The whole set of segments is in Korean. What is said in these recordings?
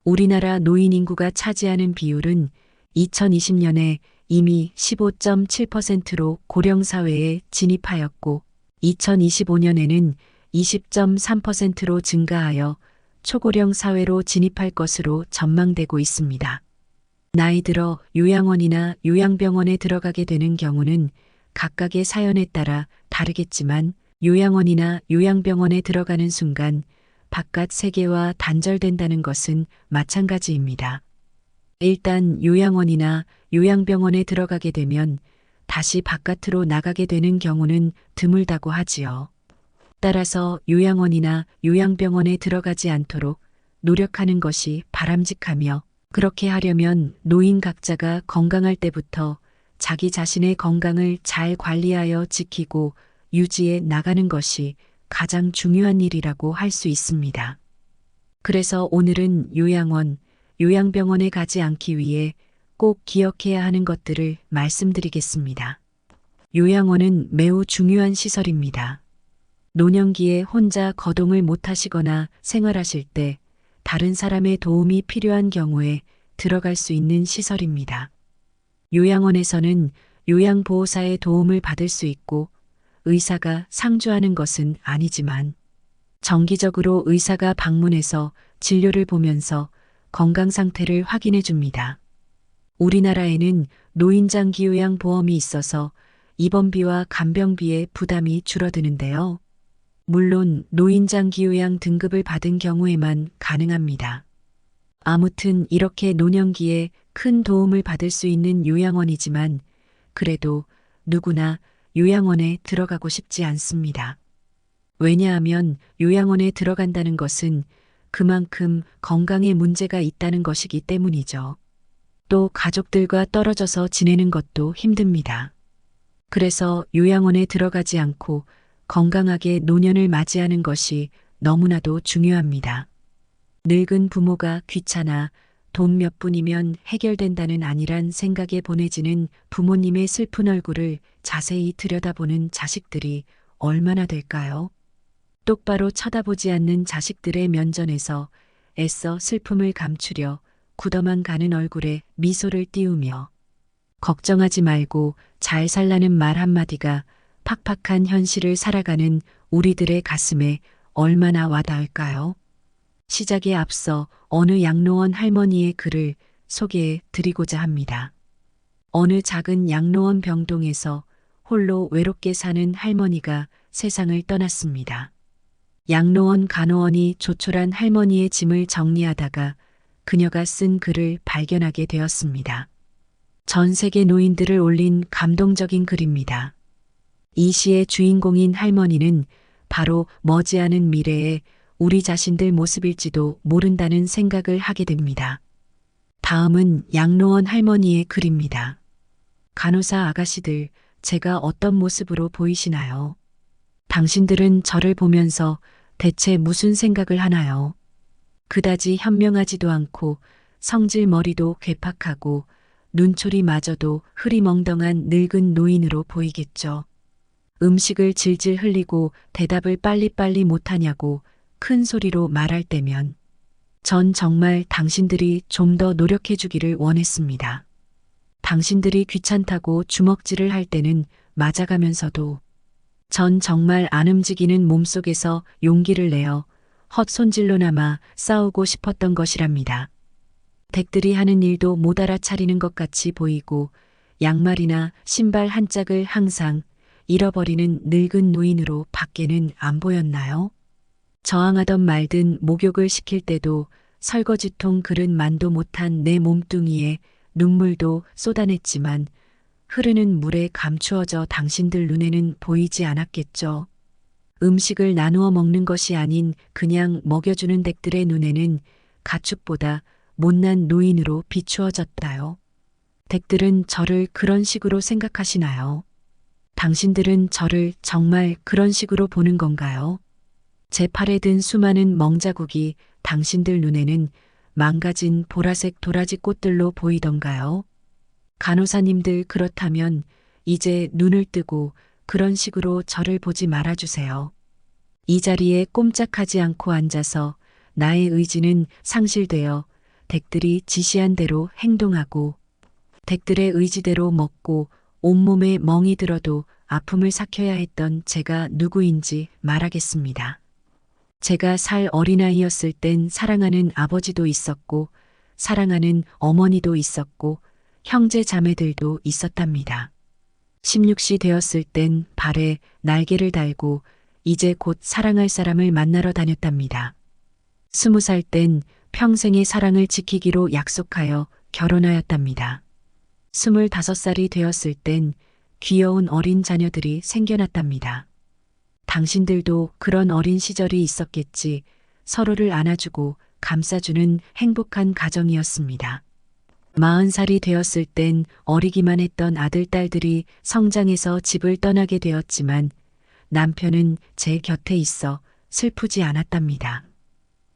우리나라 노인 인구가 차지하는 비율은 2020년에 이미 15.7%로 고령사회에 진입하였고 2025년에는 20.3%로 증가하여 초고령 사회로 진입할 것으로 전망되고 있습니다. 나이 들어 요양원이나 요양병원에 들어가게 되는 경우는 각각의 사연에 따라 다르겠지만 요양원이나 요양병원에 들어가는 순간 바깥 세계와 단절된다는 것은 마찬가지입니다. 일단 요양원이나 요양병원에 들어가게 되면 다시 바깥으로 나가게 되는 경우는 드물다고 하지요. 따라서 요양원이나 요양병원에 들어가지 않도록 노력하는 것이 바람직하며 그렇게 하려면 노인 각자가 건강할 때부터 자기 자신의 건강을 잘 관리하여 지키고 유지해 나가는 것이 가장 중요한 일이라고 할 수 있습니다. 그래서 오늘은 요양원, 요양병원에 가지 않기 위해 꼭 기억해야 하는 것들을 말씀드리겠습니다. 요양원은 매우 중요한 시설입니다. 노년기에 혼자 거동을 못하시거나 생활하실 때 다른 사람의 도움이 필요한 경우에 들어갈 수 있는 시설입니다. 요양원에서는 요양보호사의 도움을 받을 수 있고 의사가 상주하는 것은 아니지만 정기적으로 의사가 방문해서 진료를 보면서 건강 상태를 확인해 줍니다. 우리나라에는 노인장기요양보험이 있어서 입원비와 간병비의 부담이 줄어드는데요. 물론 노인장기요양 등급을 받은 경우에만 가능합니다. 아무튼 이렇게 노년기에 큰 도움을 받을 수 있는 요양원이지만 그래도 누구나 요양원에 들어가고 싶지 않습니다. 왜냐하면 요양원에 들어간다는 것은 그만큼 건강에 문제가 있다는 것이기 때문이죠. 또 가족들과 떨어져서 지내는 것도 힘듭니다. 그래서 요양원에 들어가지 않고 건강하게 노년을 맞이하는 것이 너무나도 중요합니다. 늙은 부모가 귀찮아 돈 몇 푼이면 해결된다는 아니란 생각에 보내지는 부모님의 슬픈 얼굴을 자세히 들여다보는 자식들이 얼마나 될까요? 똑바로 쳐다보지 않는 자식들의 면전에서 애써 슬픔을 감추려 굳어만 가는 얼굴에 미소를 띄우며 걱정하지 말고 잘 살라는 말 한마디가 팍팍한 현실을 살아가는 우리들의 가슴에 얼마나 와닿을까요? 시작에 앞서 어느 양로원 할머니의 글을 소개해 드리고자 합니다. 어느 작은 양로원 병동에서 홀로 외롭게 사는 할머니가 세상을 떠났습니다. 양로원 간호원이 조촐한 할머니의 짐을 정리하다가 그녀가 쓴 글을 발견하게 되었습니다. 전 세계 노인들을 올린 감동적인 글입니다. 이 시의 주인공인 할머니는 바로 머지않은 미래에 우리 자신들 모습일지도 모른다는 생각을 하게 됩니다. 다음은 양로원 할머니의 글입니다. 간호사 아가씨들, 제가 어떤 모습으로 보이시나요? 당신들은 저를 보면서 대체 무슨 생각을 하나요? 그다지 현명하지도 않고 성질 머리도 괴팍하고 눈초리마저도 흐리멍덩한 늙은 노인으로 보이겠죠. 음식을 질질 흘리고 대답을 빨리빨리 못하냐고 큰 소리로 말할 때면 전 정말 당신들이 좀 더 노력해 주기를 원했습니다. 당신들이 귀찮다고 주먹질을 할 때는 맞아가면서도 전 정말 안 움직이는 몸속에서 용기를 내어 헛손질로나마 싸우고 싶었던 것이랍니다. 댁들이 하는 일도 못 알아차리는 것 같이 보이고 양말이나 신발 한 짝을 항상 잃어버리는 늙은 노인으로 밖에는 안 보였나요? 저항하던 말든 목욕을 시킬 때도 설거지통 그릇만도 못한 내 몸뚱이에 눈물도 쏟아냈지만 흐르는 물에 감추어져 당신들 눈에는 보이지 않았겠죠. 음식을 나누어 먹는 것이 아닌 그냥 먹여주는 댁들의 눈에는 가축보다 못난 노인으로 비추어졌다요. 댁들은 저를 그런 식으로 생각하시나요? 당신들은 저를 정말 그런 식으로 보는 건가요? 제 팔에 든 수많은 멍자국이 당신들 눈에는 망가진 보라색 도라지 꽃들로 보이던가요? 간호사님들 그렇다면 이제 눈을 뜨고 그런 식으로 저를 보지 말아주세요. 이 자리에 꼼짝하지 않고 앉아서 나의 의지는 상실되어 댁들이 지시한 대로 행동하고 댁들의 의지대로 먹고 온몸에 멍이 들어도 아픔을 삭혀야 했던 제가 누구인지 말하겠습니다. 제가 살 어린아이였을 땐 사랑하는 아버지도 있었고 사랑하는 어머니도 있었고 형제 자매들도 있었답니다. 16시 되었을 땐 발에 날개를 달고 이제 곧 사랑할 사람을 만나러 다녔답니다. 20살 땐 평생의 사랑을 지키기로 약속하여 결혼하였답니다. 25살이 되었을 땐 귀여운 어린 자녀들이 생겨났답니다. 당신들도 그런 어린 시절이 있었겠지. 서로를 안아주고 감싸주는 행복한 가정이었습니다. 40살이 되었을 땐 어리기만 했던 아들, 딸들이 성장해서 집을 떠나게 되었지만 남편은 제 곁에 있어 슬프지 않았답니다.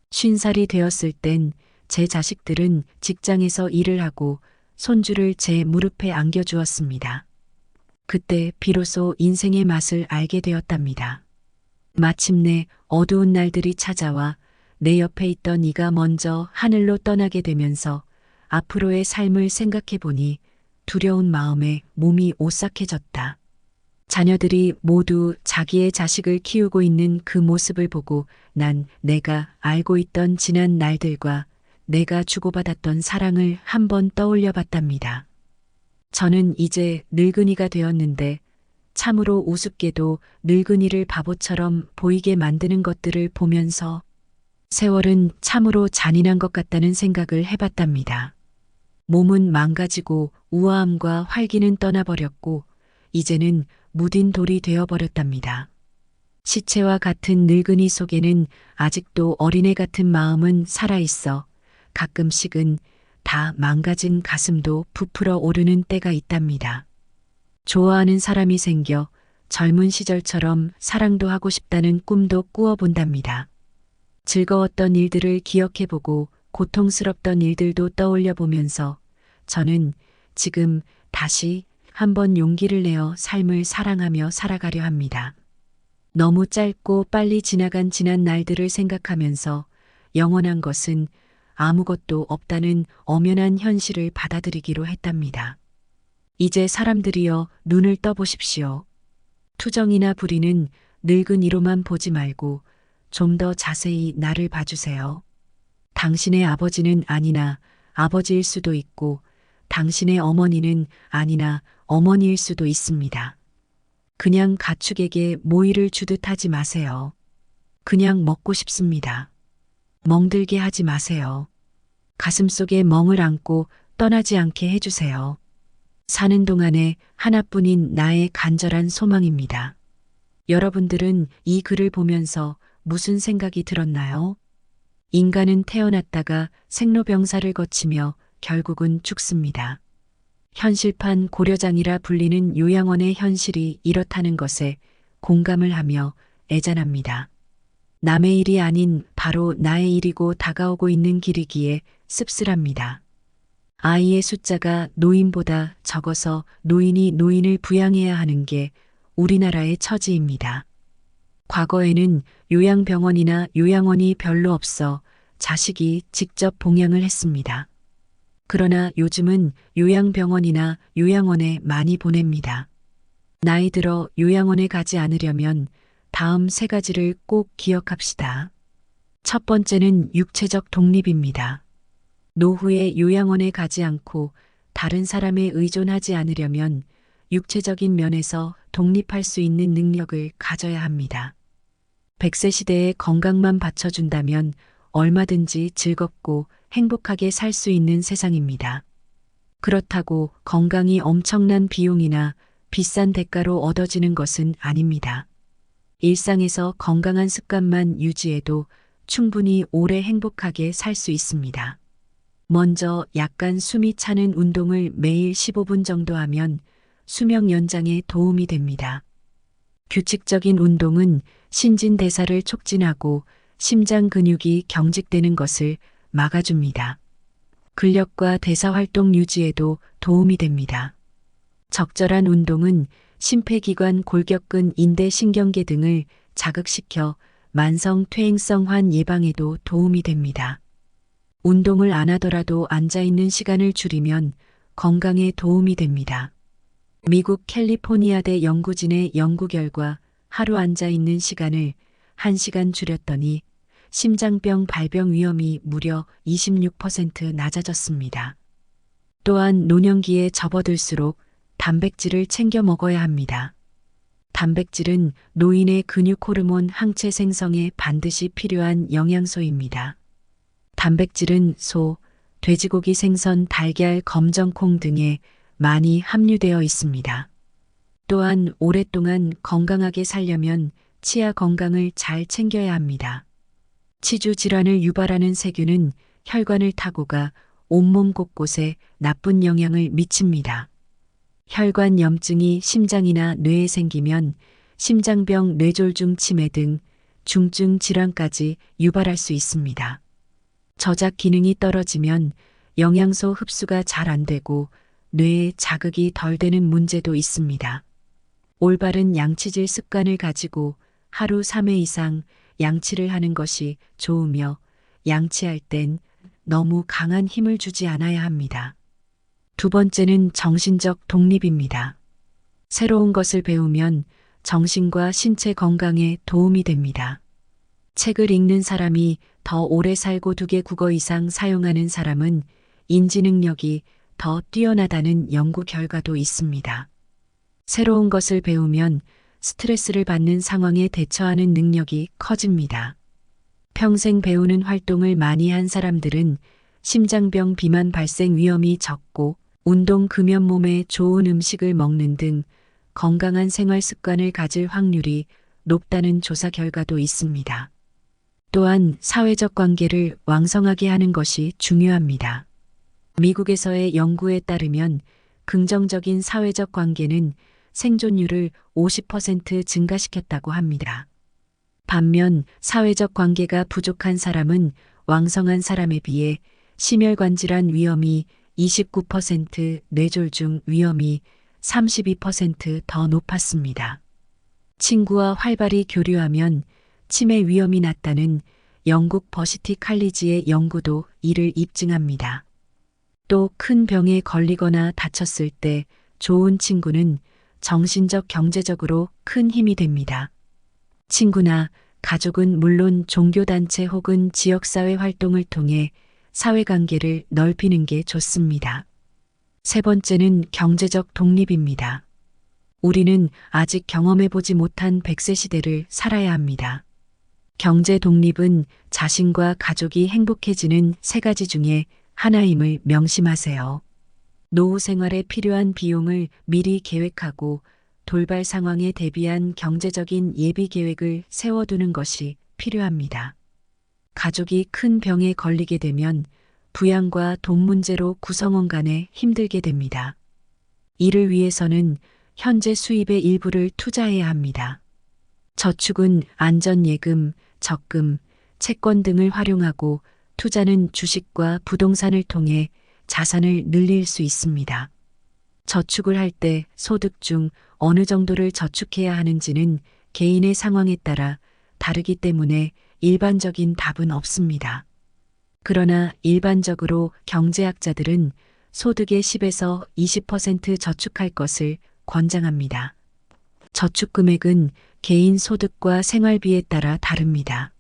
50살이 되었을 땐 제 자식들은 직장에서 일을 하고 손주를 제 무릎에 안겨주었습니다. 그때 비로소 인생의 맛을 알게 되었답니다. 마침내 어두운 날들이 찾아와 내 옆에 있던 이가 먼저 하늘로 떠나게 되면서 앞으로의 삶을 생각해 보니 두려운 마음에 몸이 오싹해졌다. 자녀들이 모두 자기의 자식을 키우고 있는 그 모습을 보고 난 내가 알고 있던 지난 날들과 내가 주고받았던 사랑을 한번 떠올려 봤답니다. 저는 이제 늙은이가 되었는데 참으로 우습게도 늙은이를 바보처럼 보이게 만드는 것들을 보면서 세월은 참으로 잔인한 것 같다는 생각을 해봤답니다. 몸은 망가지고 우아함과 활기는 떠나버렸고 이제는 무딘 돌이 되어버렸답니다. 시체와 같은 늙은이 속에는 아직도 어린애 같은 마음은 살아있어 가끔씩은 다 망가진 가슴도 부풀어 오르는 때가 있답니다. 좋아하는 사람이 생겨 젊은 시절처럼 사랑도 하고 싶다는 꿈도 꾸어본답니다. 즐거웠던 일들을 기억해보고 고통스럽던 일들도 떠올려 보면서 저는 지금 다시 한번 용기를 내어 삶을 사랑하며 살아가려 합니다. 너무 짧고 빨리 지나간 지난 날들을 생각하면서 영원한 것은 아무것도 없다는 엄연한 현실을 받아들이기로 했답니다. 이제 사람들이여 눈을 떠보십시오. 투정이나 불의는 늙은이로만 보지 말고 좀 더 자세히 나를 봐주세요. 당신의 아버지는 아니나 아버지일 수도 있고 당신의 어머니는 아니나 어머니일 수도 있습니다. 그냥 가축에게 모이를 주듯 하지 마세요. 그냥 먹고 싶습니다. 멍들게 하지 마세요. 가슴속에 멍을 안고 떠나지 않게 해주세요. 사는 동안에 하나뿐인 나의 간절한 소망입니다. 여러분들은 이 글을 보면서 무슨 생각이 들었나요? 인간은 태어났다가 생로병사를 거치며 결국은 죽습니다. 현실판 고려장이라 불리는 요양원의 현실이 이렇다는 것에 공감을 하며 애잔합니다. 남의 일이 아닌 바로 나의 일이고 다가오고 있는 길이기에 씁쓸합니다. 아이의 숫자가 노인보다 적어서 노인이 노인을 부양해야 하는 게 우리나라의 처지입니다. 과거에는 요양병원이나 요양원이 별로 없어 자식이 직접 봉양을 했습니다. 그러나 요즘은 요양병원이나 요양원에 많이 보냅니다. 나이 들어 요양원에 가지 않으려면 다음 3가지를 꼭 기억합시다. 첫 번째는 육체적 독립입니다. 노후에 요양원에 가지 않고 다른 사람에 의존하지 않으려면 육체적인 면에서 독립할 수 있는 능력을 가져야 합니다. 100세 시대에 건강만 받쳐준다면 얼마든지 즐겁고 행복하게 살 수 있는 세상입니다. 그렇다고 건강이 엄청난 비용이나 비싼 대가로 얻어지는 것은 아닙니다. 일상에서 건강한 습관만 유지해도 충분히 오래 행복하게 살 수 있습니다. 먼저 약간 숨이 차는 운동을 매일 15분 정도 하면 수명 연장에 도움이 됩니다. 규칙적인 운동은 신진대사를 촉진하고 심장 근육이 경직되는 것을 막아줍니다. 근력과 대사활동 유지에도 도움이 됩니다. 적절한 운동은 심폐기관, 골격근, 인대, 신경계 등을 자극시켜 만성 퇴행성 환 예방에도 도움이 됩니다. 운동을 안 하더라도 앉아있는 시간을 줄이면 건강에 도움이 됩니다. 미국 캘리포니아대 연구진의 연구 결과 하루 앉아있는 시간을 1시간 줄였더니 심장병 발병 위험이 무려 26% 낮아졌습니다. 또한 노년기에 접어들수록 단백질을 챙겨 먹어야 합니다. 단백질은 노인의 근육 호르몬 항체 생성에 반드시 필요한 영양소입니다. 단백질은 소, 돼지고기 생선, 달걀, 검정콩 등에 많이 함유되어 있습니다. 또한 오랫동안 건강하게 살려면 치아 건강을 잘 챙겨야 합니다. 치주 질환을 유발하는 세균은 혈관을 타고 가 온몸 곳곳에 나쁜 영향을 미칩니다. 혈관 염증이 심장이나 뇌에 생기면 심장병, 뇌졸중 치매 등 중증 질환까지 유발할 수 있습니다. 저작 기능이 떨어지면 영양소 흡수가 잘 안 되고 뇌에 자극이 덜 되는 문제도 있습니다. 올바른 양치질 습관을 가지고 하루 3회 이상 양치를 하는 것이 좋으며 양치할 땐 너무 강한 힘을 주지 않아야 합니다. 두 번째는 정신적 독립입니다. 새로운 것을 배우면 정신과 신체 건강에 도움이 됩니다. 책을 읽는 사람이 더 오래 살고 2개 국어 이상 사용하는 사람은 인지 능력이 더 뛰어나다는 연구 결과도 있습니다. 새로운 것을 배우면 스트레스를 받는 상황에 대처하는 능력이 커집니다. 평생 배우는 활동을 많이 한 사람들은 심장병 비만 발생 위험이 적고 운동 금연 몸에 좋은 음식을 먹는 등 건강한 생활 습관을 가질 확률이 높다는 조사 결과도 있습니다. 또한 사회적 관계를 왕성하게 하는 것이 중요합니다. 미국에서의 연구에 따르면 긍정적인 사회적 관계는 생존율을 50% 증가시켰다고 합니다. 반면 사회적 관계가 부족한 사람은 왕성한 사람에 비해 심혈관 질환 위험이 29%, 뇌졸중 위험이 32% 더 높았습니다. 친구와 활발히 교류하면 치매 위험이 낮다는 영국 버시티 칼리지의 연구도 이를 입증합니다. 또 큰 병에 걸리거나 다쳤을 때 좋은 친구는 정신적 경제적으로 큰 힘이 됩니다. 친구나 가족은 물론 종교단체 혹은 지역사회 활동을 통해 사회관계를 넓히는 게 좋습니다. 세 번째는 경제적 독립입니다. 우리는 아직 경험해보지 못한 100세 시대를 살아야 합니다. 경제 독립은 자신과 가족이 행복해지는 3가지 중에 하나임을 명심하세요. 노후 생활에 필요한 비용을 미리 계획하고 돌발 상황에 대비한 경제적인 예비 계획을 세워두는 것이 필요합니다. 가족이 큰 병에 걸리게 되면 부양과 돈 문제로 구성원 간에 힘들게 됩니다. 이를 위해서는 현재 수입의 일부를 투자해야 합니다. 저축은 안전예금, 적금, 채권 등을 활용하고 투자는 주식과 부동산을 통해 자산을 늘릴 수 있습니다. 저축을 할 때 소득 중 어느 정도를 저축해야 하는지는 개인의 상황에 따라 다르기 때문에 일반적인 답은 없습니다. 그러나 일반적으로 경제학자들은 소득의 10에서 20% 저축할 것을 권장합니다. 저축 금액은 개인 소득과 생활비에 따라 다릅니다.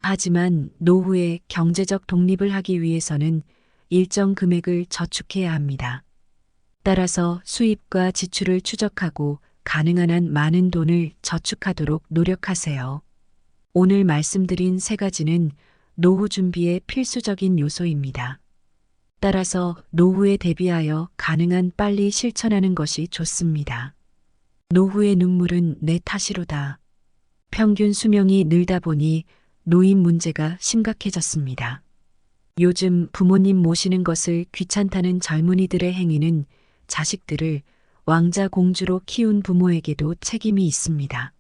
하지만 노후에 경제적 독립을 하기 위해서는 일정 금액을 저축해야 합니다. 따라서 수입과 지출을 추적하고 가능한 한 많은 돈을 저축하도록 노력하세요. 오늘 말씀드린 3가지는 노후 준비의 필수적인 요소입니다. 따라서 노후에 대비하여 가능한 빨리 실천하는 것이 좋습니다. 노후의 눈물은 내 탓이로다. 평균 수명이 늘다 보니 노인 문제가 심각해졌습니다. 요즘 부모님 모시는 것을 귀찮다는 젊은이들의 행위는 자식들을 왕자 공주로 키운 부모에게도 책임이 있습니다.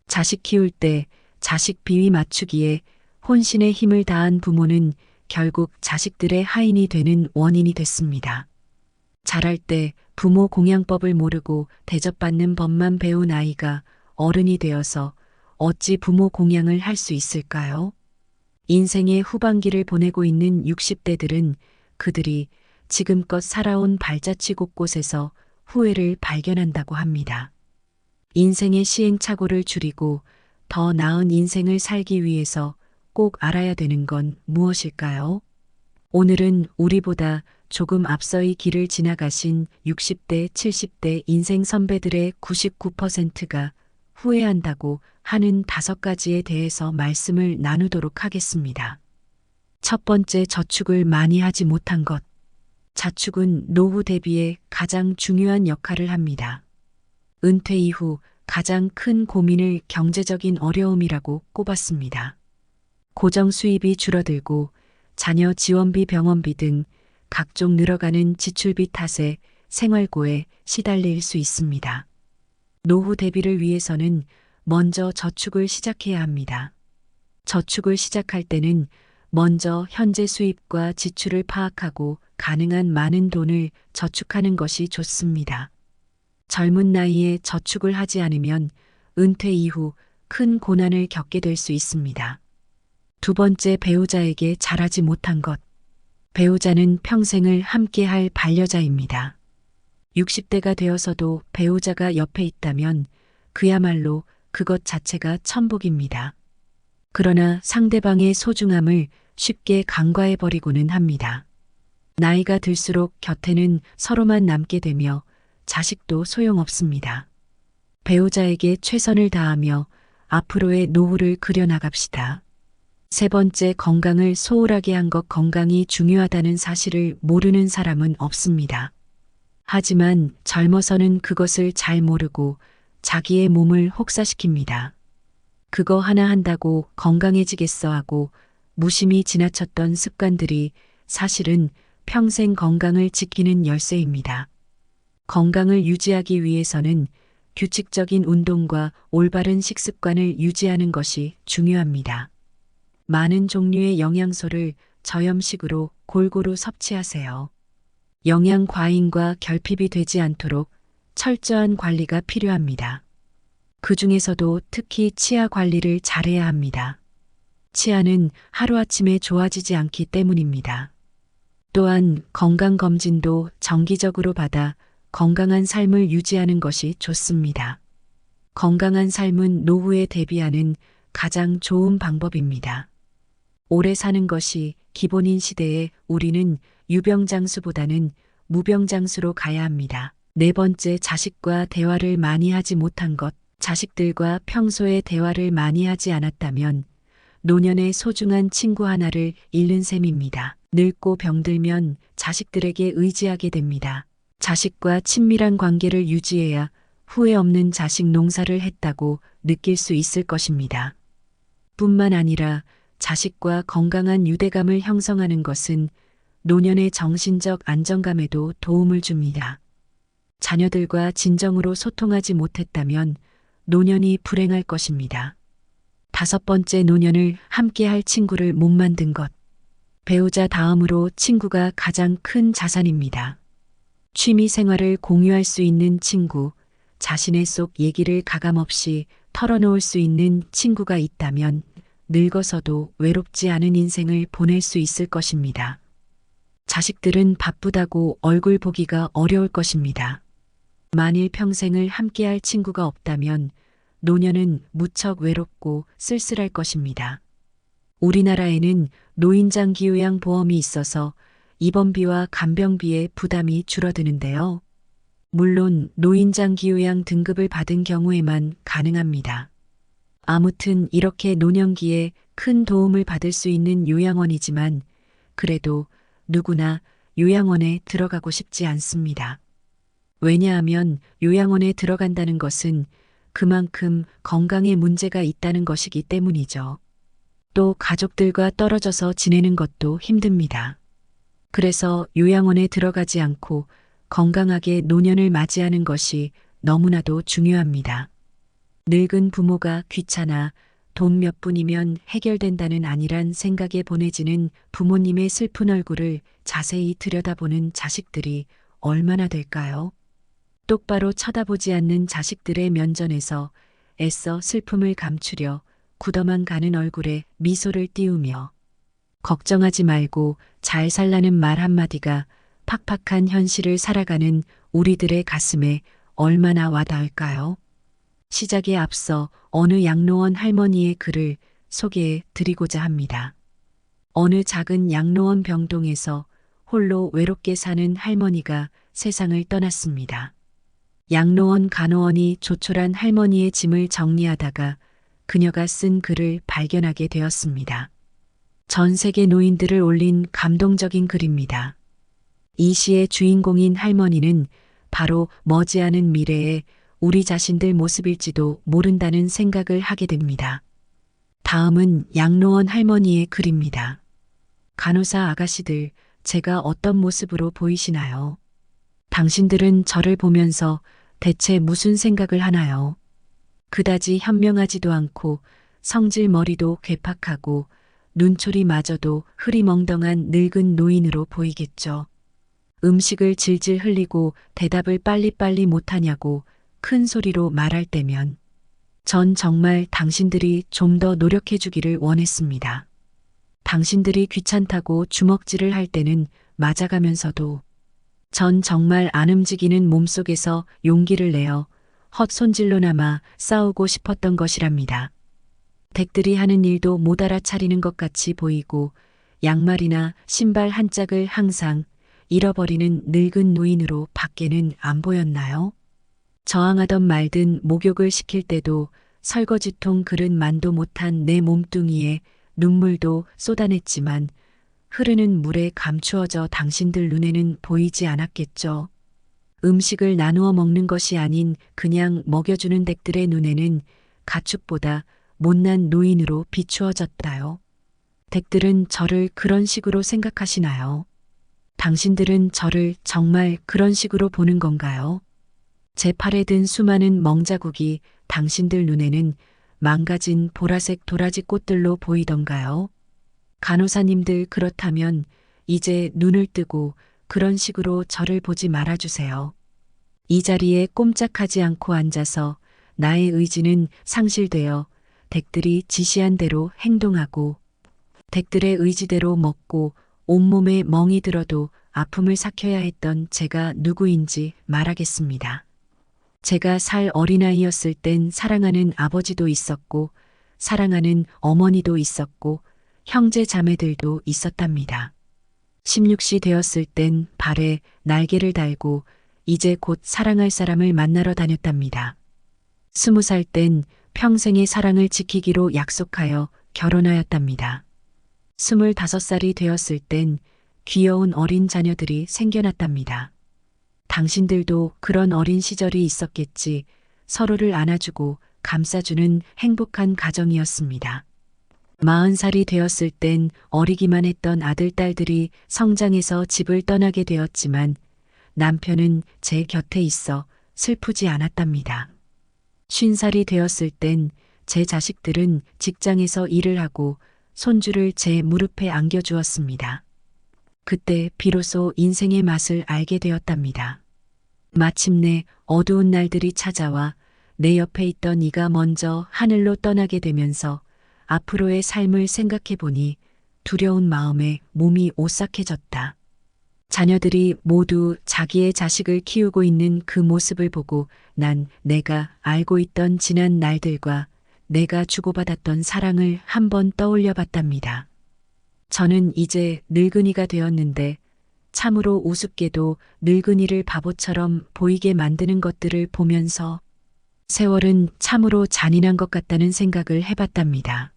자식 키울 때 자식 비위 맞추기에 혼신의 힘을 다한 부모는 결국 자식들의 하인이 되는 원인이 됐습니다. 자랄 때 부모 공양법을 모르고 대접받는 법만 배운 아이가 어른이 되어서 어찌 부모 공양을 할 수 있을까요? 인생의 후반기를 보내고 있는 60대들은 그들이 지금껏 살아온 발자취 곳곳에서 후회를 발견한다고 합니다. 인생의 시행착오를 줄이고 더 나은 인생을 살기 위해서 꼭 알아야 되는 건 무엇일까요? 오늘은 우리보다 조금 앞서 이 길을 지나가신 60대, 70대 인생 선배들의 99%가 후회한다고 하는 5가지에 대해서 말씀을 나누도록 하겠습니다. 첫 번째, 저축을 많이 하지 못한 것. 자축은 노후 대비에 가장 중요한 역할을 합니다. 은퇴 이후 가장 큰 고민을 경제적인 어려움이라고 꼽았습니다. 고정 수입이 줄어들고 자녀 지원비, 병원비 등 각종 늘어가는 지출비 탓에 생활고에 시달릴 수 있습니다. 노후 대비를 위해서는 먼저 저축을 시작해야 합니다. 저축을 시작할 때는 먼저 현재 수입과 지출을 파악하고 가능한 많은 돈을 저축하는 것이 좋습니다. 젊은 나이에 저축을 하지 않으면 은퇴 이후 큰 고난을 겪게 될 수 있습니다. 두 번째, 배우자에게 잘하지 못한 것. 배우자는 평생을 함께할 반려자입니다. 60대가 되어서도 배우자가 옆에 있다면 그야말로 그것 자체가 천복입니다. 그러나 상대방의 소중함을 쉽게 간과해버리고는 합니다. 나이가 들수록 곁에는 서로만 남게 되며 자식도 소용없습니다. 배우자에게 최선을 다하며 앞으로의 노후를 그려나갑시다. 세 번째, 건강을 소홀하게 한 것. 건강이 중요하다는 사실을 모르는 사람은 없습니다. 하지만 젊어서는 그것을 잘 모르고 자기의 몸을 혹사시킵니다. 그거 하나 한다고 건강해지겠어 하고 무심히 지나쳤던 습관들이 사실은 평생 건강을 지키는 열쇠입니다. 건강을 유지하기 위해서는 규칙적인 운동과 올바른 식습관을 유지하는 것이 중요합니다. 많은 종류의 영양소를 저염식으로 골고루 섭취하세요. 영양 과잉과 결핍이 되지 않도록 철저한 관리가 필요합니다. 그 중에서도 특히 치아 관리를 잘해야 합니다. 치아는 하루아침에 좋아지지 않기 때문입니다. 또한 건강검진도 정기적으로 받아 건강한 삶을 유지하는 것이 좋습니다. 건강한 삶은 노후에 대비하는 가장 좋은 방법입니다. 오래 사는 것이 기본인 시대에 우리는 유병장수보다는 무병장수로 가야 합니다. 네 번째, 자식과 대화를 많이 하지 못한 것. 자식들과 평소에 대화를 많이 하지 않았다면 노년의 소중한 친구 하나를 잃는 셈입니다. 늙고 병들면 자식들에게 의지하게 됩니다. 자식과 친밀한 관계를 유지해야 후회 없는 자식 농사를 했다고 느낄 수 있을 것입니다. 뿐만 아니라 자식과 건강한 유대감을 형성하는 것은 노년의 정신적 안정감에도 도움을 줍니다. 자녀들과 진정으로 소통하지 못했다면 노년이 불행할 것입니다. 다섯 번째, 노년을 함께할 친구를 못 만든 것. 배우자 다음으로 친구가 가장 큰 자산입니다. 취미 생활을 공유할 수 있는 친구, 자신의 속 얘기를 가감없이 털어놓을 수 있는 친구가 있다면 늙어서도 외롭지 않은 인생을 보낼 수 있을 것입니다. 자식들은 바쁘다고 얼굴 보기가 어려울 것입니다. 만일 평생을 함께할 친구가 없다면 노년은 무척 외롭고 쓸쓸할 것입니다. 우리나라에는 노인장기요양 보험이 있어서 입원비와 간병비의 부담이 줄어드는데요. 물론 노인장기요양 등급을 받은 경우에만 가능합니다. 아무튼 이렇게 노년기에 큰 도움을 받을 수 있는 요양원이지만 그래도 누구나 요양원에 들어가고 싶지 않습니다. 왜냐하면 요양원에 들어간다는 것은 그만큼 건강에 문제가 있다는 것이기 때문이죠. 또 가족들과 떨어져서 지내는 것도 힘듭니다. 그래서 요양원에 들어가지 않고 건강하게 노년을 맞이하는 것이 너무나도 중요합니다. 늙은 부모가 귀찮아 돈 몇 푼이면 해결된다는 아니란 생각에 보내지는 부모님의 슬픈 얼굴을 자세히 들여다보는 자식들이 얼마나 될까요? 똑바로 쳐다보지 않는 자식들의 면전에서 애써 슬픔을 감추려 굳어만 가는 얼굴에 미소를 띄우며 걱정하지 말고 잘 살라는 말 한마디가 팍팍한 현실을 살아가는 우리들의 가슴에 얼마나 와닿을까요? 시작에 앞서 어느 양로원 할머니의 글을 소개해 드리고자 합니다. 어느 작은 양로원 병동에서 홀로 외롭게 사는 할머니가 세상을 떠났습니다. 양로원 간호원이 조촐한 할머니의 짐을 정리하다가 그녀가 쓴 글을 발견하게 되었습니다. 전 세계 노인들을 올린 감동적인 글입니다. 이 시의 주인공인 할머니는 바로 머지않은 미래에 우리 자신들 모습일지도 모른다는 생각을 하게 됩니다. 다음은 양로원 할머니의 글입니다. 간호사 아가씨들, 제가 어떤 모습으로 보이시나요? 당신들은 저를 보면서 대체 무슨 생각을 하나요? 그다지 현명하지도 않고 성질 머리도 괴팍하고 눈초리마저도 흐리멍덩한 늙은 노인으로 보이겠죠. 음식을 질질 흘리고 대답을 빨리빨리 못하냐고 큰 소리로 말할 때면 전 정말 당신들이 좀 더 노력해 주기를 원했습니다. 당신들이 귀찮다고 주먹질을 할 때는 맞아가면서도 전 정말 안 움직이는 몸속에서 용기를 내어 헛손질로나마 싸우고 싶었던 것이랍니다. 댁들이 하는 일도 못 알아차리는 것 같이 보이고 양말이나 신발 한 짝을 항상 잃어버리는 늙은 노인으로 밖에는 안 보였나요? 저항하던 말든 목욕을 시킬 때도 설거지통 그릇만도 못한 내 몸뚱이에 눈물도 쏟아냈지만 흐르는 물에 감추어져 당신들 눈에는 보이지 않았겠죠. 음식을 나누어 먹는 것이 아닌 그냥 먹여주는 댁들의 눈에는 가축보다 못난 노인으로 비추어졌다요. 댁들은 저를 그런 식으로 생각하시나요? 당신들은 저를 정말 그런 식으로 보는 건가요? 제 팔에 든 수많은 멍자국이 당신들 눈에는 망가진 보라색 도라지 꽃들로 보이던가요? 간호사님들 그렇다면 이제 눈을 뜨고 그런 식으로 저를 보지 말아주세요. 이 자리에 꼼짝하지 않고 앉아서 나의 의지는 상실되어 댁들이 지시한 대로 행동하고 댁들의 의지대로 먹고 온몸에 멍이 들어도 아픔을 삭혀야 했던 제가 누구인지 말하겠습니다. 제가 살 어린아이였을 땐 사랑하는 아버지도 있었고 사랑하는 어머니도 있었고 형제 자매들도 있었답니다. 16시 되었을 땐 발에 날개를 달고 이제 곧 사랑할 사람을 만나러 다녔답니다. 20살 땐 평생의 사랑을 지키기로 약속하여 결혼하였답니다. 25살이 되었을 땐 귀여운 어린 자녀들이 생겨났답니다. 당신들도 그런 어린 시절이 있었겠지. 서로를 안아주고 감싸주는 행복한 가정이었습니다. 40살이 되었을 땐 어리기만 했던 아들, 딸들이 성장해서 집을 떠나게 되었지만 남편은 제 곁에 있어 슬프지 않았답니다. 50살이 되었을 땐 제 자식들은 직장에서 일을 하고 손주를 제 무릎에 안겨주었습니다. 그때 비로소 인생의 맛을 알게 되었답니다. 마침내 어두운 날들이 찾아와 내 옆에 있던 이가 먼저 하늘로 떠나게 되면서 앞으로의 삶을 생각해 보니 두려운 마음에 몸이 오싹해졌다. 자녀들이 모두 자기의 자식을 키우고 있는 그 모습을 보고 난 내가 알고 있던 지난 날들과 내가 주고받았던 사랑을 한번 떠올려 봤답니다. 저는 이제 늙은이가 되었는데 참으로 우습게도 늙은이를 바보처럼 보이게 만드는 것들을 보면서 세월은 참으로 잔인한 것 같다는 생각을 해봤답니다.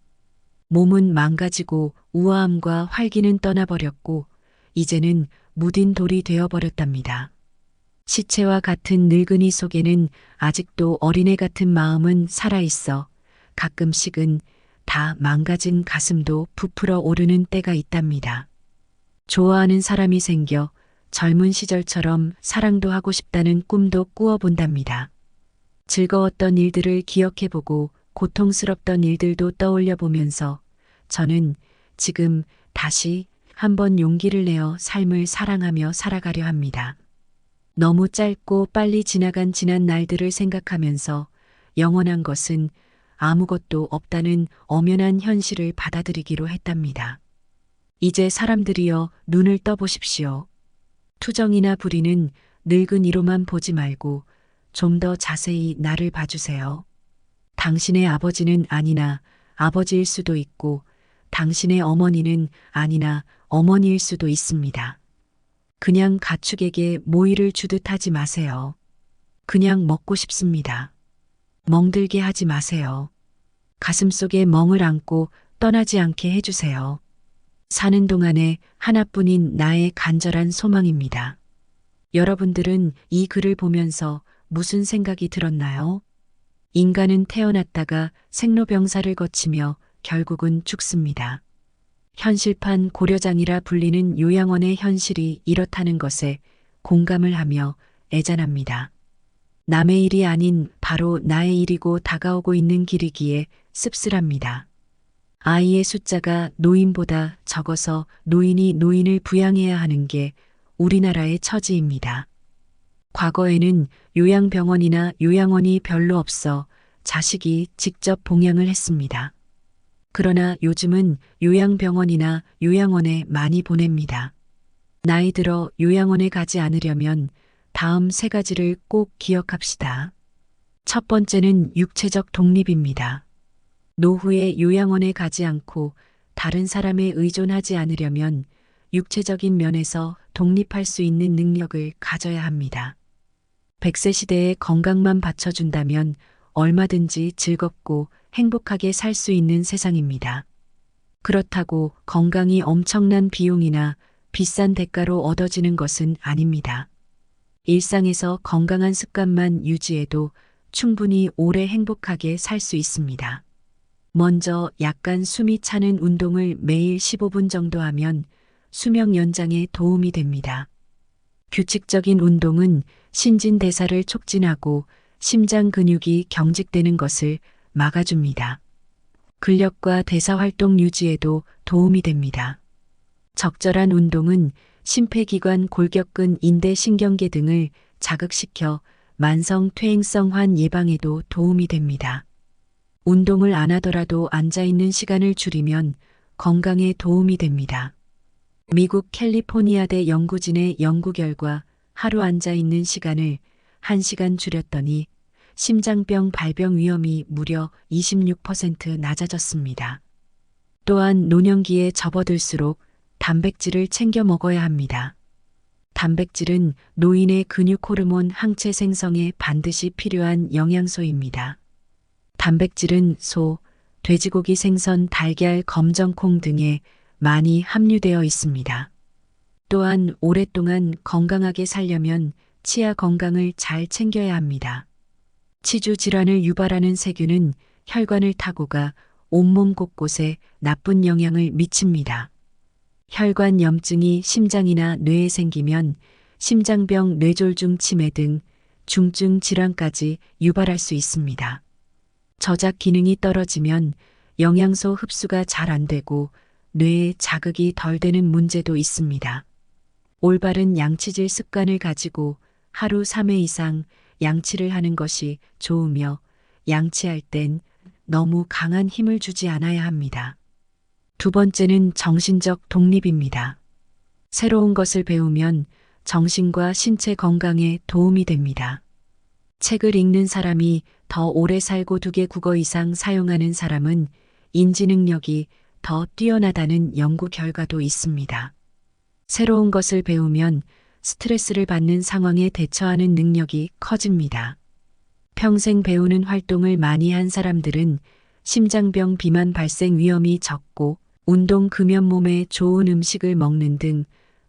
몸은 망가지고 우아함과 활기는 떠나버렸고 이제는 무딘 돌이 되어버렸답니다. 시체와 같은 늙은이 속에는 아직도 어린애 같은 마음은 살아있어 가끔씩은 다 망가진 가슴도 부풀어 오르는 때가 있답니다. 좋아하는 사람이 생겨 젊은 시절처럼 사랑도 하고 싶다는 꿈도 꾸어본답니다. 즐거웠던 일들을 기억해보고 고통스럽던 일들도 떠올려 보면서 저는 지금 다시 한번 용기를 내어 삶을 사랑하며 살아가려 합니다. 너무 짧고 빨리 지나간 지난 날들을 생각하면서 영원한 것은 아무것도 없다는 엄연한 현실을 받아들이기로 했답니다. 이제 사람들이여 눈을 떠보십시오. 투정이나 불의는 늙은 이로만 보지 말고 좀 더 자세히 나를 봐주세요. 당신의 아버지는 아니나 아버지일 수도 있고 당신의 어머니는 아니나 어머니일 수도 있습니다. 그냥 가축에게 모이를 주듯 하지 마세요. 그냥 먹고 싶습니다. 멍들게 하지 마세요. 가슴속에 멍을 안고 떠나지 않게 해주세요. 사는 동안에 하나뿐인 나의 간절한 소망입니다. 여러분들은 이 글을 보면서 무슨 생각이 들었나요? 인간은 태어났다가 생로병사를 거치며 결국은 죽습니다. 현실판 고려장이라 불리는 요양원의 현실이 이렇다는 것에 공감을 하며 애잔합니다. 남의 일이 아닌 바로 나의 일이고 다가오고 있는 길이기에 씁쓸합니다. 아이의 숫자가 노인보다 적어서 노인이 노인을 부양해야 하는 게 우리나라의 처지입니다. 과거에는 요양병원이나 요양원이 별로 없어 자식이 직접 봉양을 했습니다. 그러나 요즘은 요양병원이나 요양원에 많이 보냅니다. 나이 들어 요양원에 가지 않으려면 다음 세 가지를 꼭 기억합시다. 첫 번째는 육체적 독립입니다. 노후에 요양원에 가지 않고 다른 사람에 의존하지 않으려면 육체적인 면에서 독립할 수 있는 능력을 가져야 합니다. 100세 시대에 건강만 받쳐준다면 얼마든지 즐겁고 행복하게 살 수 있는 세상입니다. 그렇다고 건강이 엄청난 비용이나 비싼 대가로 얻어지는 것은 아닙니다. 일상에서 건강한 습관만 유지해도 충분히 오래 행복하게 살 수 있습니다. 먼저 약간 숨이 차는 운동을 매일 15분 정도 하면 수명 연장에 도움이 됩니다. 규칙적인 운동은 신진대사를 촉진하고 심장 근육이 경직되는 것을 막아줍니다. 근력과 대사활동 유지에도 도움이 됩니다. 적절한 운동은 심폐기관, 골격근, 인대, 신경계 등을 자극시켜 만성 퇴행성환 예방에도 도움이 됩니다. 운동을 안 하더라도 앉아있는 시간을 줄이면 건강에 도움이 됩니다. 미국 캘리포니아대 연구진의 연구 결과 하루 앉아있는 시간을 1시간 줄였더니 심장병 발병 위험이 무려 26% 낮아졌습니다. 또한 노년기에 접어들수록 단백질을 챙겨 먹어야 합니다. 단백질은 노인의 근육 호르몬 항체 생성에 반드시 필요한 영양소입니다. 단백질은 소, 돼지고기 생선, 달걀, 검정콩 등에 많이 함유되어 있습니다. 또한 오랫동안 건강하게 살려면 치아 건강을 잘 챙겨야 합니다. 치주 질환을 유발하는 세균은 혈관을 타고 가 온몸 곳곳에 나쁜 영향을 미칩니다. 혈관 염증이 심장이나 뇌에 생기면 심장병, 뇌졸중 치매 등 중증 질환까지 유발할 수 있습니다. 저작 기능이 떨어지면 영양소 흡수가 잘 안 되고 뇌에 자극이 덜 되는 문제도 있습니다. 올바른 양치질 습관을 가지고 하루 3회 이상 양치를 하는 것이 좋으며 양치할 땐 너무 강한 힘을 주지 않아야 합니다. 두 번째는 정신적 독립입니다. 새로운 것을 배우면 정신과 신체 건강에 도움이 됩니다. 책을 읽는 사람이 더 오래 살고 2개 국어 이상 사용하는 사람은 인지 능력이 더 뛰어나다는 연구 결과도 있습니다. 새로운 것을 배우면 스트레스를 받는 상황에 대처하는 능력이 커집니다. 평생 배우는 활동을 많이 한 사람들은 심장병 비만 발생 위험이 적고 운동 금연 몸에 좋은 음식을 먹는 등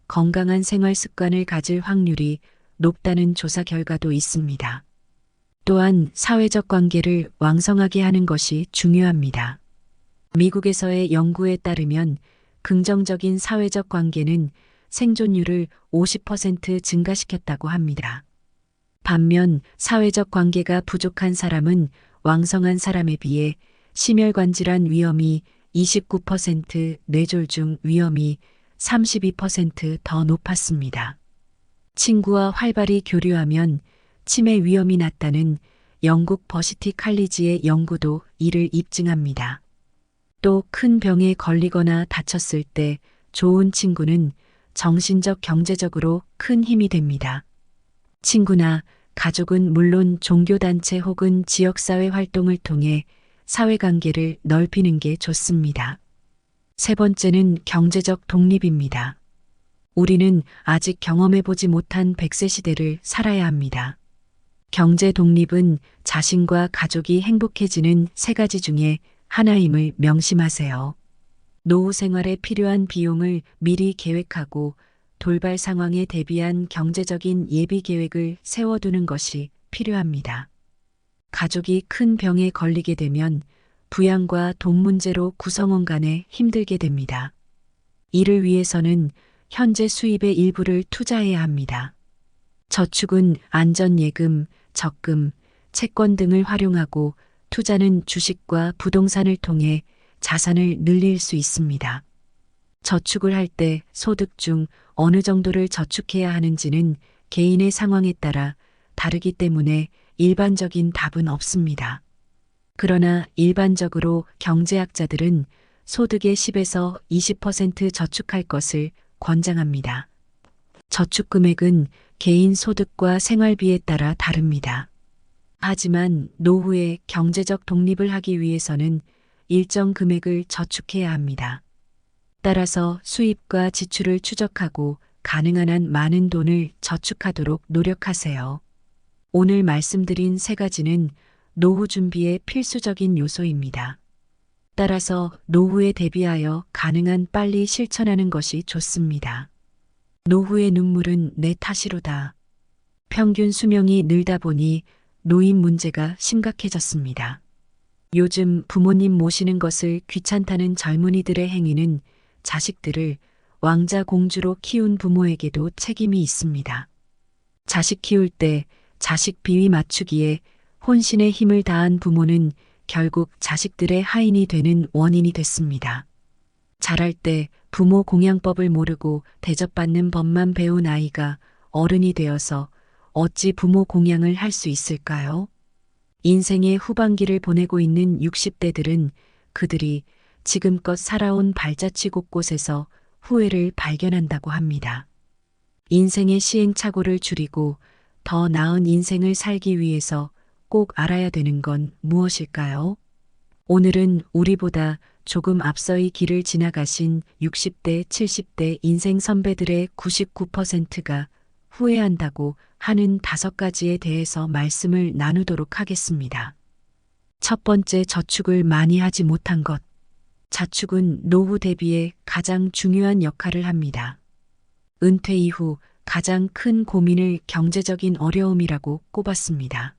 건강한 생활 습관을 가질 확률이 높다는 조사 결과도 있습니다. 또한 사회적 관계를 왕성하게 하는 것이 중요합니다. 미국에서의 연구에 따르면 긍정적인 사회적 관계는 생존율을 50% 증가시켰다고 합니다. 반면 사회적 관계가 부족한 사람은 왕성한 사람에 비해 심혈관 질환 위험이 29%, 뇌졸중 위험이 32% 더 높았습니다. 친구와 활발히 교류하면 치매 위험이 낮다는 영국 버시티 칼리지의 연구도 이를 입증합니다. 또 큰 병에 걸리거나 다쳤을 때 좋은 친구는 정신적, 경제적으로 큰 힘이 됩니다. 친구나 가족은 물론 종교단체 혹은 지역사회 활동을 통해 사회관계를 넓히는 게 좋습니다. 세 번째는 경제적 독립입니다. 우리는 아직 경험해보지 못한 100세 시대를 살아야 합니다. 경제 독립은 자신과 가족이 행복해지는 세 가지 중에 하나임을 명심하세요. 노후 생활에 필요한 비용을 미리 계획하고 돌발 상황에 대비한 경제적인 예비 계획을 세워두는 것이 필요합니다. 가족이 큰 병에 걸리게 되면 부양과 돈 문제로 구성원 간에 힘들게 됩니다. 이를 위해서는 현재 수입의 일부를 투자해야 합니다. 저축은 안전예금, 적금, 채권 등을 활용하고 투자는 주식과 부동산을 통해 자산을 늘릴 수 있습니다. 저축을 할 때 소득 중 어느 정도를 저축해야 하는지는 개인의 상황에 따라 다르기 때문에 일반적인 답은 없습니다. 그러나 일반적으로 경제학자들은 소득의 10에서 20% 저축할 것을 권장합니다. 저축 금액은 개인 소득과 생활비에 따라 다릅니다. 하지만 노후에 경제적 독립을 하기 위해서는 일정 금액을 저축해야 합니다. 따라서 수입과 지출을 추적하고 가능한 한 많은 돈을 저축하도록 노력하세요. 오늘 말씀드린 세 가지는 노후 준비의 필수적인 요소입니다. 따라서 노후에 대비하여 가능한 빨리 실천하는 것이 좋습니다. 노후의 눈물은 내 탓이로다. 평균 수명이 늘다 보니 노인 문제가 심각해졌습니다. 요즘 부모님 모시는 것을 귀찮다는 젊은이들의 행위는 자식들을 왕자 공주로 키운 부모에게도 책임이 있습니다. 자식 키울 때 자식 비위 맞추기에 혼신의 힘을 다한 부모는 결국 자식들의 하인이 되는 원인이 됐습니다. 자랄 때 부모 공양법을 모르고 대접받는 법만 배운 아이가 어른이 되어서 어찌 부모 공양을 할 수 있을까요? 인생의 후반기를 보내고 있는 60대들은 그들이 지금껏 살아온 발자취 곳곳에서 후회를 발견한다고 합니다. 인생의 시행착오를 줄이고 더 나은 인생을 살기 위해서 꼭 알아야 되는 건 무엇일까요? 오늘은 우리보다 조금 앞서 이 길을 지나가신 60대, 70대 인생 선배들의 99%가 후회한다고 하는 5가지에 대해서 말씀을 나누도록 하겠습니다. 첫 번째, 저축을 많이 하지 못한 것. 자축은 노후 대비에 가장 중요한 역할을 합니다. 은퇴 이후 가장 큰 고민을 경제적인 어려움이라고 꼽았습니다.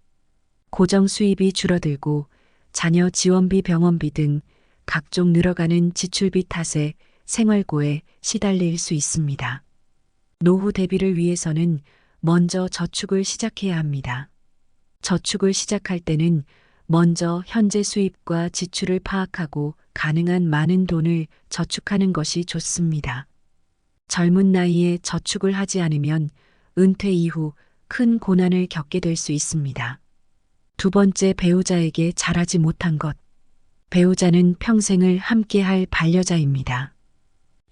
고정 수입이 줄어들고 자녀 지원비, 병원비 등 각종 늘어가는 지출비 탓에 생활고에 시달릴 수 있습니다. 노후 대비를 위해서는 먼저 저축을 시작해야 합니다. 저축을 시작할 때는 먼저 현재 수입과 지출을 파악하고 가능한 많은 돈을 저축하는 것이 좋습니다. 젊은 나이에 저축을 하지 않으면 은퇴 이후 큰 고난을 겪게 될 수 있습니다. 두 번째, 배우자에게 잘하지 못한 것. 배우자는 평생을 함께할 반려자입니다.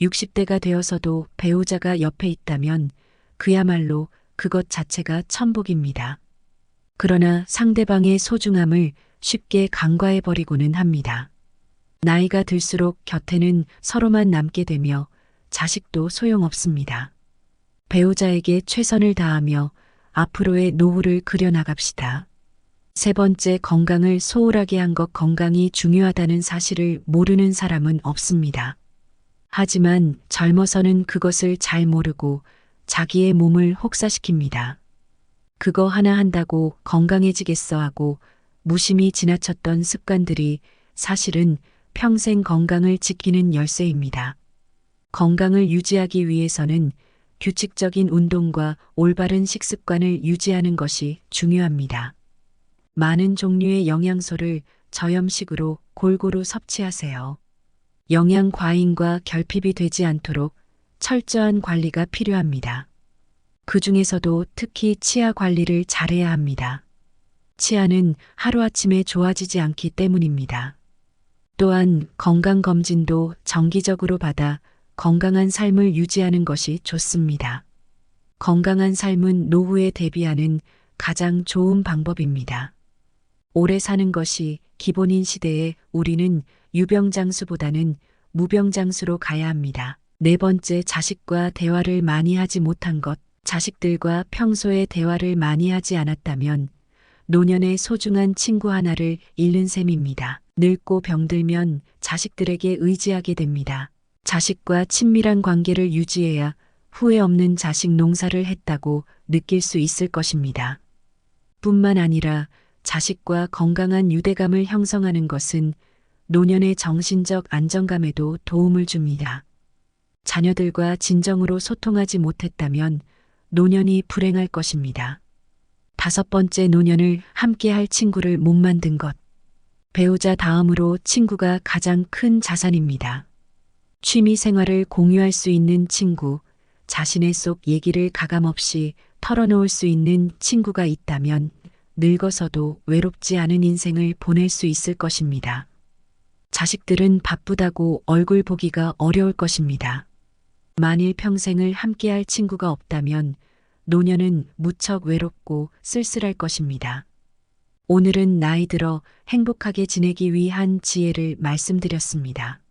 60대가 되어서도 배우자가 옆에 있다면 그야말로 그것 자체가 천복입니다. 그러나 상대방의 소중함을 쉽게 간과해버리고는 합니다. 나이가 들수록 곁에는 서로만 남게 되며 자식도 소용없습니다. 배우자에게 최선을 다하며 앞으로의 노후를 그려나갑시다. 세 번째, 건강을 소홀하게 한 것. 건강이 중요하다는 사실을 모르는 사람은 없습니다. 하지만 젊어서는 그것을 잘 모르고 자기의 몸을 혹사시킵니다. 그거 하나 한다고 건강해지겠어 하고 무심히 지나쳤던 습관들이 사실은 평생 건강을 지키는 열쇠입니다. 건강을 유지하기 위해서는 규칙적인 운동과 올바른 식습관을 유지하는 것이 중요합니다. 많은 종류의 영양소를 저염식으로 골고루 섭취하세요. 영양 과잉과 결핍이 되지 않도록 철저한 관리가 필요합니다. 그 중에서도 특히 치아 관리를 잘해야 합니다. 치아는 하루아침에 좋아지지 않기 때문입니다. 또한 건강검진도 정기적으로 받아 건강한 삶을 유지하는 것이 좋습니다. 건강한 삶은 노후에 대비하는 가장 좋은 방법입니다. 오래 사는 것이 기본인 시대에 우리는 유병장수보다는 무병장수로 가야 합니다. 네 번째, 자식과 대화를 많이 하지 못한 것. 자식들과 평소에 대화를 많이 하지 않았다면 노년의 소중한 친구 하나를 잃는 셈입니다. 늙고 병들면 자식들에게 의지하게 됩니다. 자식과 친밀한 관계를 유지해야 후회 없는 자식 농사를 했다고 느낄 수 있을 것입니다. 뿐만 아니라 자식과 건강한 유대감을 형성하는 것은 노년의 정신적 안정감에도 도움을 줍니다. 자녀들과 진정으로 소통하지 못했다면 노년이 불행할 것입니다. 다섯 번째, 노년을 함께할 친구를 못 만든 것. 배우자 다음으로 친구가 가장 큰 자산입니다. 취미 생활을 공유할 수 있는 친구, 자신의 속 얘기를 가감없이 털어놓을 수 있는 친구가 있다면 늙어서도 외롭지 않은 인생을 보낼 수 있을 것입니다. 자식들은 바쁘다고 얼굴 보기가 어려울 것입니다. 만일 평생을 함께할 친구가 없다면 노년은 무척 외롭고 쓸쓸할 것입니다. 오늘은 나이 들어 행복하게 지내기 위한 지혜를 말씀드렸습니다.